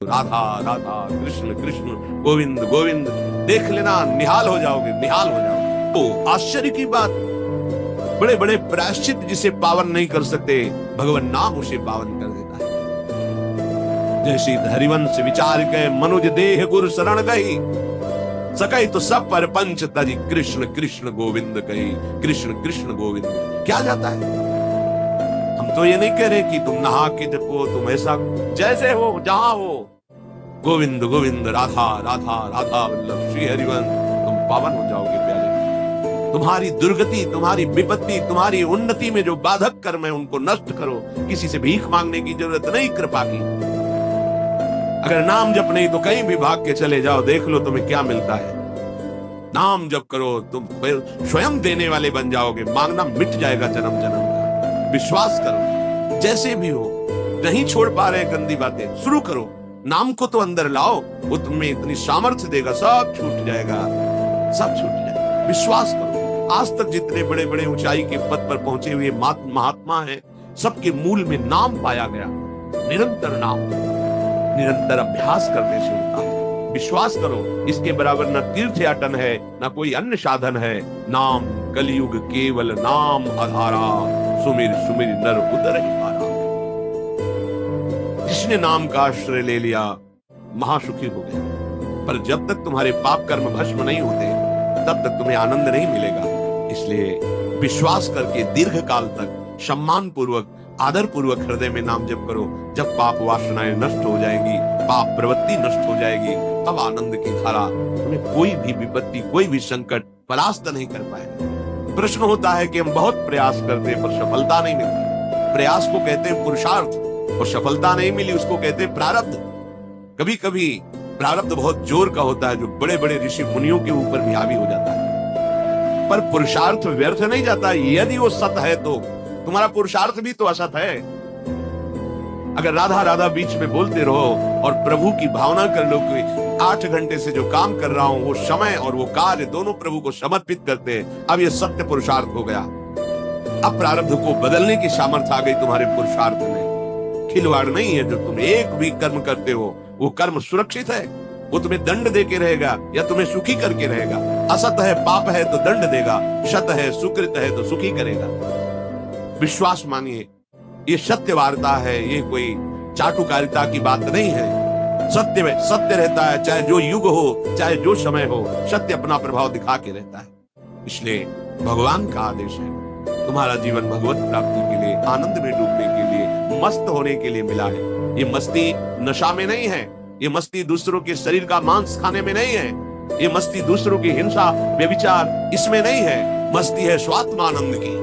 राधा राधा कृष्ण कृष्ण गोविंद गोविंद, देख लेना निहाल हो जाओगे, निहाल हो जाओगे। तो आश्चर्य की बात, बड़े बड़े प्रायश्चित जिसे पावन नहीं कर सकते, भगवान नाम उसे पावन कर देता है। जैसी हरिवंश विचार के मनुज देह गुरु शरण गई, सकई तो सब पर पंच तजी कृष्ण कृष्ण गोविंद कही, कृष्ण कृष्ण गोविंद। क्या जाता है, हम तो ये नहीं कह रहे कि तुम नहा के जपो, तुम ऐसा, जैसे हो जहां हो, गोविंद गोविंद राधा राधा राधा वल्लभ श्री हरिवंश, तुम पावन हो जाओगे प्यारे। तुम्हारी दुर्गति, तुम्हारी विपत्ति, तुम्हारी उन्नति में जो बाधक कर्म है उनको नष्ट करो। किसी से भीख मांगने की जरूरत नहीं, कृपा की। अगर नाम जप नहीं तो कहीं भी भाग के चले जाओ, देख लो तुम्हें क्या मिलता है। नाम जप करो, तुम स्वयं देने वाले बन जाओगे, मांगना मिट जाएगा जन्म जन्म का। विश्वास करो, जैसे भी हो। नहीं छोड़ पा रहे गंदी बातें, शुरू करो, नाम को तो अंदर लाओ, वो तुम्हें इतनी सामर्थ्य देगा, सब छूट जाएगा, सब छूट जाएगा। विश्वास करो। आज तक जितने बड़े बड़े ऊंचाई के पद पर पहुंचे हुए महात्मा हैं, सबके मूल में नाम पाया गया। निरंतर नाम, निरंतर अभ्यास करने से होता है। विश्वास करो, इसके बराबर न तीर्थ याटन है, न कोई अन्य साधन है। नाम कलयुग केवल नाम आधारा, सुमिर सुमिर नर उदर ही पारा। जिसने नाम का आश्रय ले लिया महासुखी हो गया। पर जब तक तुम्हारे पाप कर्म भस्म नहीं होते, तब तक तुम्हें आनंद नहीं मिलेगा। इसलिए विश्वास करके दीर्घ काल तक सम्मान पूर्वक, आदर पूर्वक हृदय में नाम जप करो। जब पाप वासनाएं नष्ट हो जाएंगी, पाप प्रवृत्ति नष्ट हो जाएगी, तब आनंद की धारा, तुम्हें कोई भी विपत्ति, कोई भी संकट परास्त नहीं कर पाएगा। प्रश्न होता है कि हम बहुत प्रयास करते हैं पर सफलता नहीं मिलती। प्रयास को कहते हैं पुरुषार्थ, और सफलता नहीं मिली उसको कहते हैं प्रारब्ध। कभी कभी प्रारब्ध बहुत जोर का होता है, जो बड़े बड़े ऋषि मुनियों के ऊपर भी हावी हो जाता है। पर पुरुषार्थ व्यर्थ नहीं जाता, यदि वो सत है तो। तुम्हारा पुरुषार्थ भी तो असत है। अगर राधा राधा बीच में बोलते रहो और प्रभु की भावना कर लो कि 8 घंटे से जो काम कर रहा हूं वो समय और वो कार्य दोनों प्रभु को समर्पित करते हैं, अब ये सत्य पुरुषार्थ हो गया। अब प्रारब्ध को बदलने की सामर्थ्य आ गई तुम्हारे पुरुषार्थ में। खिलवाड़ नहीं है जो तुम एक भी कर्म करते हो, वो कर्म सुरक्षित है, वो तुम्हें दंड दे के रहेगा या तुम्हें सुखी करके रहेगा। असत है, पाप है तो दंड देगा, सत है, सुकृत है तो सुखी करेगा। विश्वास मानिए, ये सत्य वार्ता है, ये कोई चाटुकारिता की बात नहीं है। सत्य में सत्य रहता है, चाहे जो युग हो, चाहे जो समय हो, सत्य अपना प्रभाव दिखा के रहता है। इसलिए भगवान का आदेश है, तुम्हारा जीवन भगवत प्राप्ति के लिए, आनंद में डूबने के लिए, मस्त होने के लिए मिला है। ये मस्ती नशा में नहीं है, ये मस्ती दूसरों के शरीर का मांस खाने में नहीं है, ये मस्ती दूसरों की हिंसा व्यभिचार इसमें नहीं है। मस्ती है स्वात्मानंद की।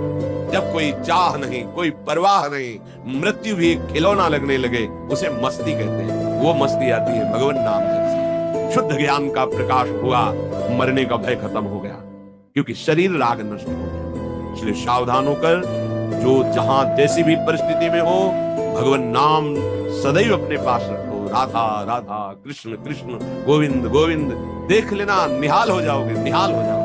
जब कोई चाह नहीं, कोई परवाह नहीं, मृत्यु भी एक खिलौना लगने लगे, उसे मस्ती कहते हैं। वो मस्ती आती है भगवान नाम से। शुद्ध ज्ञान का प्रकाश हुआ, मरने का भय खत्म हो गया, क्योंकि शरीर राग नष्ट हो गया। इसलिए सावधान होकर, जो जहां जैसी भी परिस्थिति में हो, भगवान नाम सदैव अपने पास रखो। राधा राधा कृष्ण कृष्ण गोविंद गोविंद, देख लेना निहाल हो जाओगे, निहाल हो जाओगे।